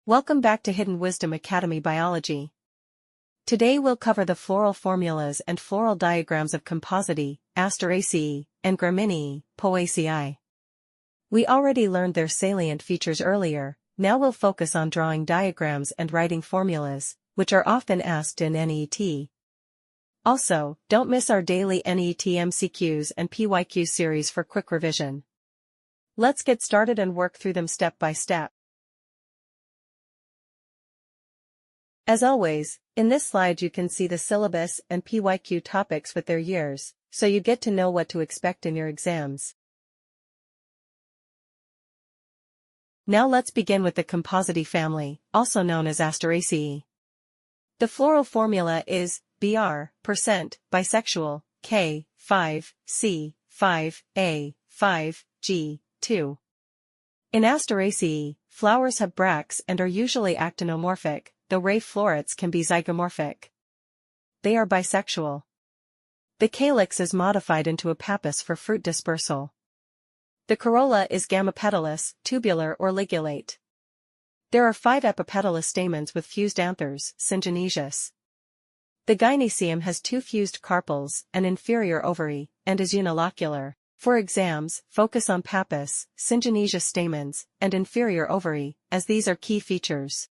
Welcome back to Hidden Wisdom Academy Biology. Today we'll cover the floral formulas and floral diagrams of Compositae, Asteraceae, and Gramineae, Poaceae. We already learned their salient features earlier, now we'll focus on drawing diagrams and writing formulas, which are often asked in NEET. Also, don't miss our daily NEET MCQs and PYQ series for quick revision. Let's get started and work through them step by step. As always, in this slide you can see the syllabus and PYQ topics with their years, so you get to know what to expect in your exams. Now let's begin with the Compositae family, also known as Asteraceae. The floral formula is Br, bisexual, K, 5, C, 5, A, 5, G, 2. In Asteraceae, flowers have bracts and are usually actinomorphic, though ray florets can be zygomorphic. They are bisexual. The calyx is modified into a pappus for fruit dispersal. The corolla is gamapetalous, tubular or ligulate. There are 5 epipetalous stamens with fused anthers, syngenesious. The gynoecium has 2 fused carpels, an inferior ovary, and is unilocular. For exams, focus on pappus, syngenesious stamens, and inferior ovary, as these are key features.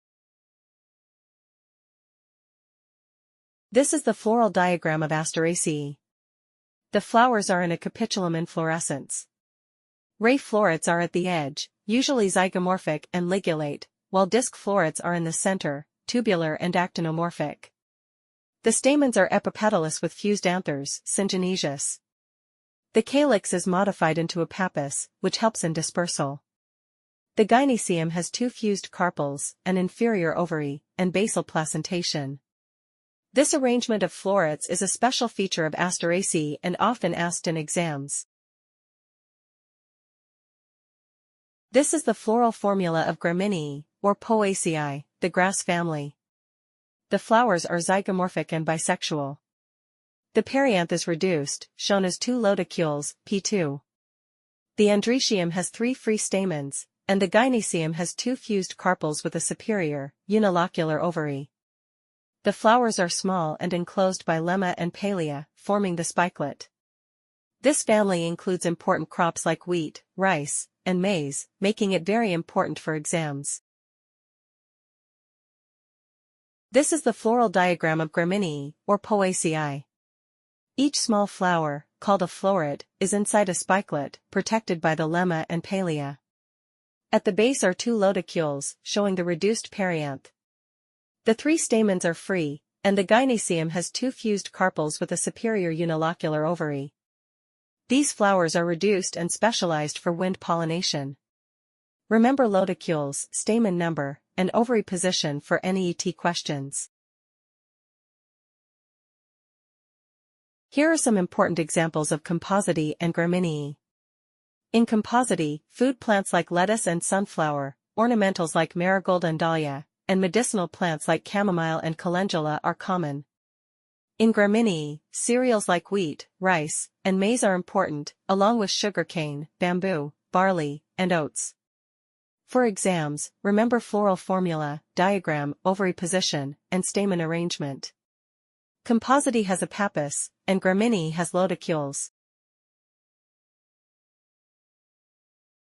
This is the floral diagram of Asteraceae. The flowers are in a capitulum inflorescence. Ray florets are at the edge, usually zygomorphic and ligulate, while disc florets are in the center, tubular and actinomorphic. The stamens are epipetalous with fused anthers, syngenesious. The calyx is modified into a pappus, which helps in dispersal. The gynoecium has 2 fused carpels, an inferior ovary, and basal placentation. This arrangement of florets is a special feature of Asteraceae and often asked in exams. This is the floral formula of Gramineae, or Poaceae, the grass family. The flowers are zygomorphic and bisexual. The perianth is reduced, shown as 2 Lodicules, P2. The androecium has 3 free stamens, and the gynoecium has 2 fused carpels with a superior, unilocular ovary. The flowers are small and enclosed by lemma and palea, forming the spikelet. This family includes important crops like wheat, rice, and maize, making it very important for exams. This is the floral diagram of Gramineae, or Poaceae. Each small flower, called a floret, is inside a spikelet, protected by the lemma and palea. At the base are 2 Lodicules, showing the reduced perianth. The 3 stamens are free, and the gynoecium has 2 fused carpels with a superior unilocular ovary. These flowers are reduced and specialized for wind pollination. Remember Lodicules, stamen number, and ovary position for NEET questions. Here are some important examples of Compositae and Gramineae. In Compositae, food plants like lettuce and sunflower, ornamentals like marigold and dahlia, and medicinal plants like chamomile and calendula are common. In Gramineae, cereals like wheat, rice, and maize are important, along with sugarcane, bamboo, barley, and oats. For exams, remember floral formula, diagram, ovary position, and stamen arrangement. Compositae has a pappus, and Gramineae has Lodicules.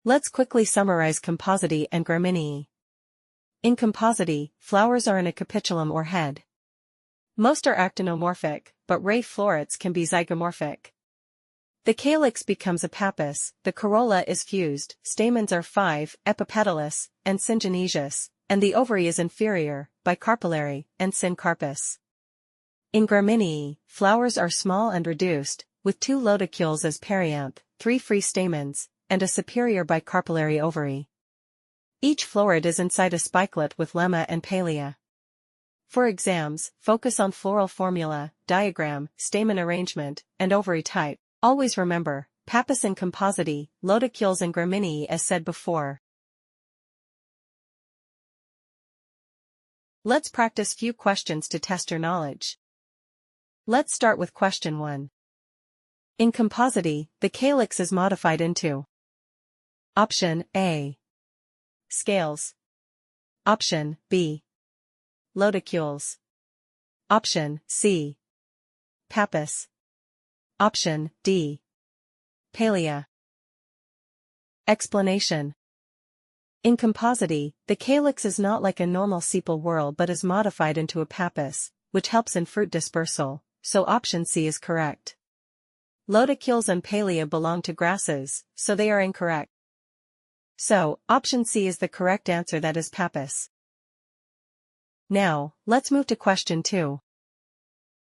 Let's quickly summarize Compositae and Gramineae. In Compositae, flowers are in a capitulum or head. Most are actinomorphic, but ray florets can be zygomorphic. The calyx becomes a pappus, the corolla is fused, stamens are 5, epipetalous, and syngenesious, and the ovary is inferior, bicarpellary, and syncarpous. In Gramineae, flowers are small and reduced, with 2 Lodicules as perianth, 3 free stamens, and a superior bicarpellary ovary. Each floret is inside a spikelet with lemma and palea. For exams, focus on floral formula, diagram, stamen arrangement, and ovary type. Always remember, pappus in Compositae, Lodicules in Gramineae as said before. Let's practice few questions to test your knowledge. Let's start with question 1. In Compositae, the calyx is modified into Option A. Scales. Option B. Lodicules. Option C. Pappus. Option D. Palea. Explanation. In Compositae, the calyx is not like a normal sepal whorl but is modified into a pappus, which helps in fruit dispersal, so option C is correct. Lodicules and palea belong to grasses, so they are incorrect. So, option C is the correct answer, that is Pappus. Now, let's move to question 2.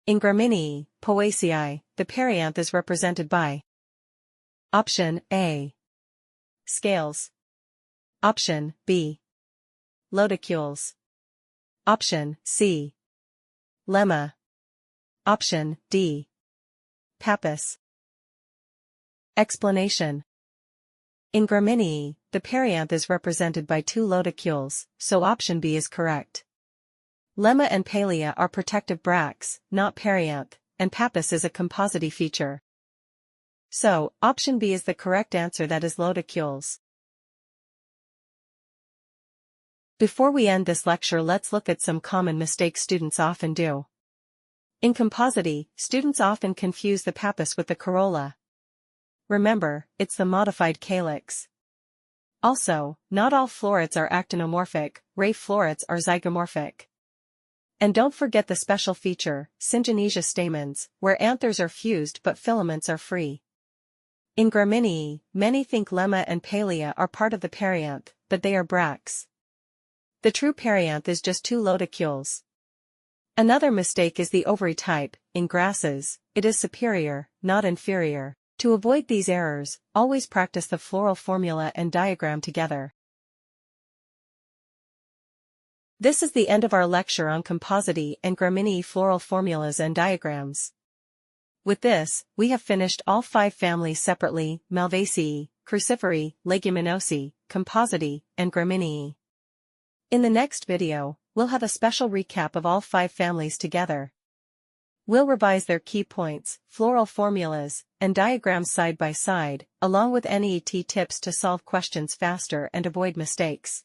In Gramineae, Poaceae, the perianth is represented by Option A. Scales. Option B. Lodicules. Option C. Lemma. Option D. Pappus. Explanation. In Gramineae, the perianth is represented by 2 lodicules, so option B is correct. Lemma and palea are protective bracts, not perianth, and pappus is a Compositae feature. So, option B is the correct answer, that is lodicules. Before we end this lecture, let's look at some common mistakes students often do. In Compositae, students often confuse the pappus with the corolla. Remember, it's the modified calyx. Also, not all florets are actinomorphic, ray florets are zygomorphic. And don't forget the special feature, syngenesia stamens, where anthers are fused but filaments are free. In Gramineae, many think lemma and palea are part of the perianth, but they are bracts. The true perianth is just 2 lodicules. Another mistake is the ovary type. In grasses, it is superior, not inferior. To avoid these errors, always practice the floral formula and diagram together. This is the end of our lecture on Compositae and Gramineae floral formulas and diagrams. With this, we have finished all 5 families separately: Malvaceae, Cruciferae, Leguminosae, Compositae, and Gramineae. In the next video, we'll have a special recap of all 5 families together. We'll revise their key points, floral formulas, and diagrams side by side, along with NEET tips to solve questions faster and avoid mistakes.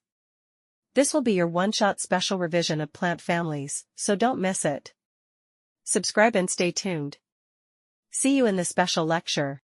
This will be your one-shot special revision of plant families, so don't miss it. Subscribe and stay tuned. See you in the special lecture.